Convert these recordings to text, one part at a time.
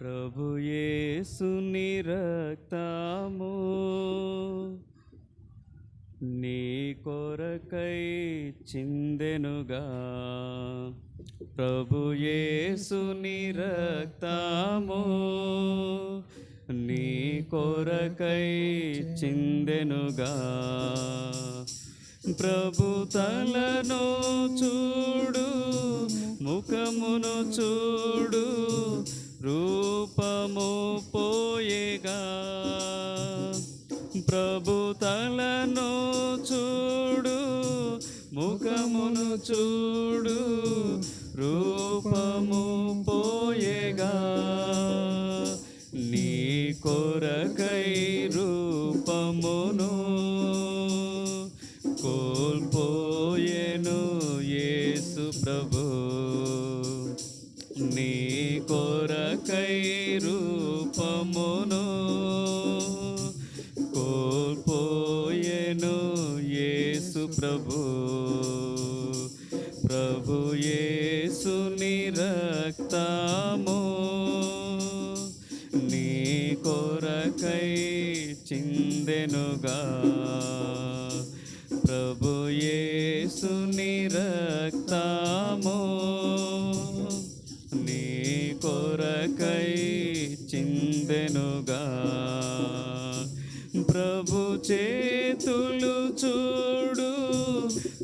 ప్రభు యేసుని రక్తము నీ కొరకై చిందెనుగా. ప్రభు యేసుని రక్తము నీ కొరకై చిందెనుగా. ప్రభు తలను చూడు, ముఖమును చూడు, రూపము పోయేగా. ప్రభు తలను చూడు, ముఖమును చూడు, రూపము పోయేగా. నీ కొరకై రూపమును కోల్పోయెను యేసు ప్రభు. నీ కొరకై రూపమును కోల్పోయెను యేసు ప్రభు. ప్రభు యేసుని రక్తము నీ కొరకై చిందెనుగా. ప్రభు యేసుని రక్తము నీ కొరకై చిందెనుగా. ప్రభు చేతులు చూడు,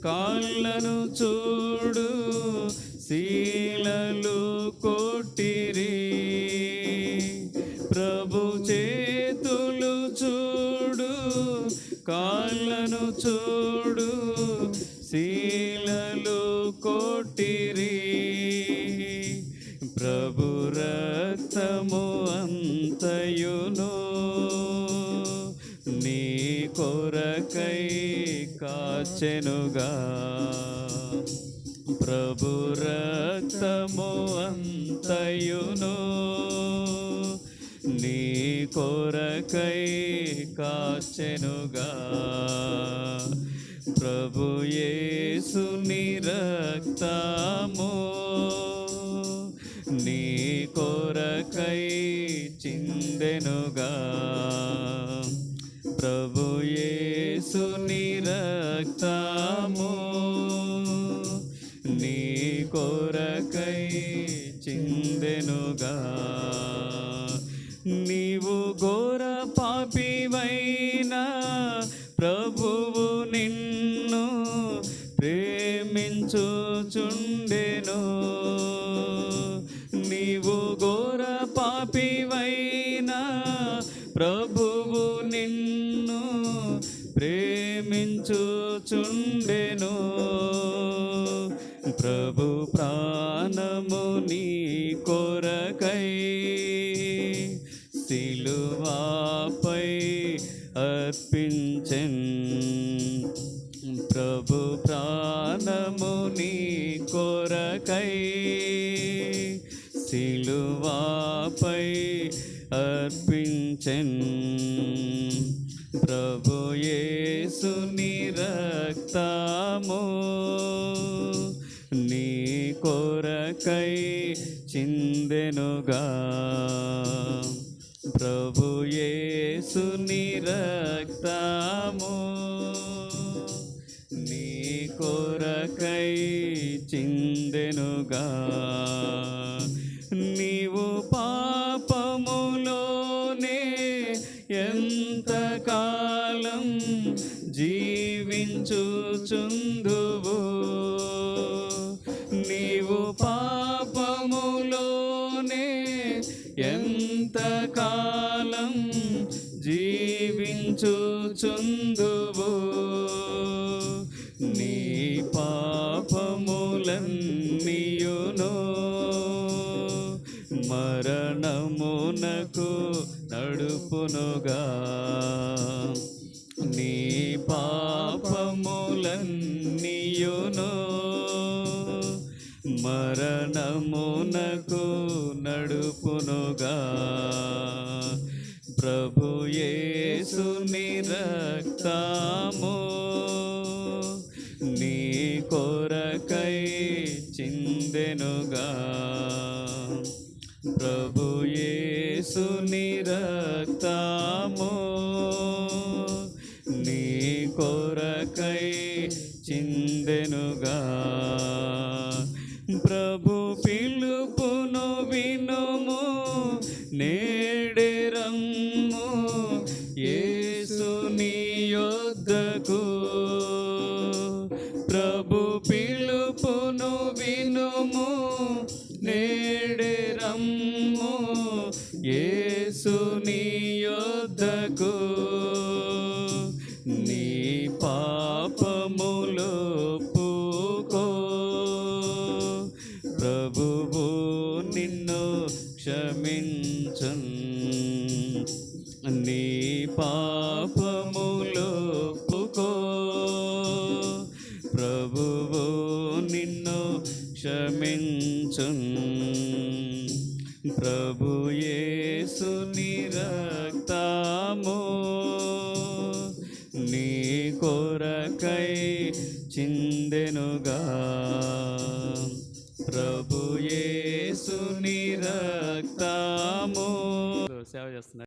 కాళ్ళను చూడు, శీలలు కొట్టిరి. ప్రభు చేతులు చూడు, కాళ్ళను చూడు, శీలలు కొట్టిరి. ప్రభు రక్తము అంతయును నీ కొరకై కాచెనుగా. ప్రభు రక్తము అంతయును నీ కొరకై కాచెనుగా. ప్రభు యేసుని రక్తము నీ కొరకై చిందెనుగా. ప్రభు యేసుని రక్తము నీ కొరకై చిందెనుగా. నీవు ఘోర పాపివైనా ప్రభువు నిన్ను ప్రేమించుచుండెను. నీవు ఘోర పాపివైనా ప్రభువు నిన్ను ప్రేమించుచుండెను. ప్రభు ప్రాణము నీ కొరకై సిలువపై అర్పించెన్. ప్రభు ప్రాణము నీ కొరకై సిలువపై అర్పించెన్. ప్రభు యేసుని రక్తము నీ కొరకై చిందెనుగా. ప్రభు యేసుని రక్తము నీ కొరకై చిందెనుగా. నీవు పాపములోనే ఎంతకాలం జీవించుచుందువు. నీవు పాపములోనే ఎంతకాలం జీవించుచుందువు. నీ పాపములన్నీయును మరణమునకు నడుపునుగా. నీ పాపములన్నీయును మరణమునకు నడుపునుగా. ప్రభు యేసుని రక్తము నీ కొరకై చిందెనుగా. ప్రభు యేసుని రక్తము నీ కొరకై చిందెనుగా. ప్రభు పిలుపును వినుము, నేడే రమ్ము యేసుని యొద్దకు. ప్రభు పిలుపును వినుము, నేడే రమ్ము యేసుని యొద్దకు. నీ పాపములు ఒప్పుకో, ప్రభువు నిన్ను క్షమించున్. నీ పాపములు ఒప్పుకో, ప్రభువు నిన్ను క్షమించున్. ప్రభు యేసుని రక్తము నీ కొరకై చిందెనుగా. ప్రభు యేసుని రక్తము సేవ చేస్తున్నారు.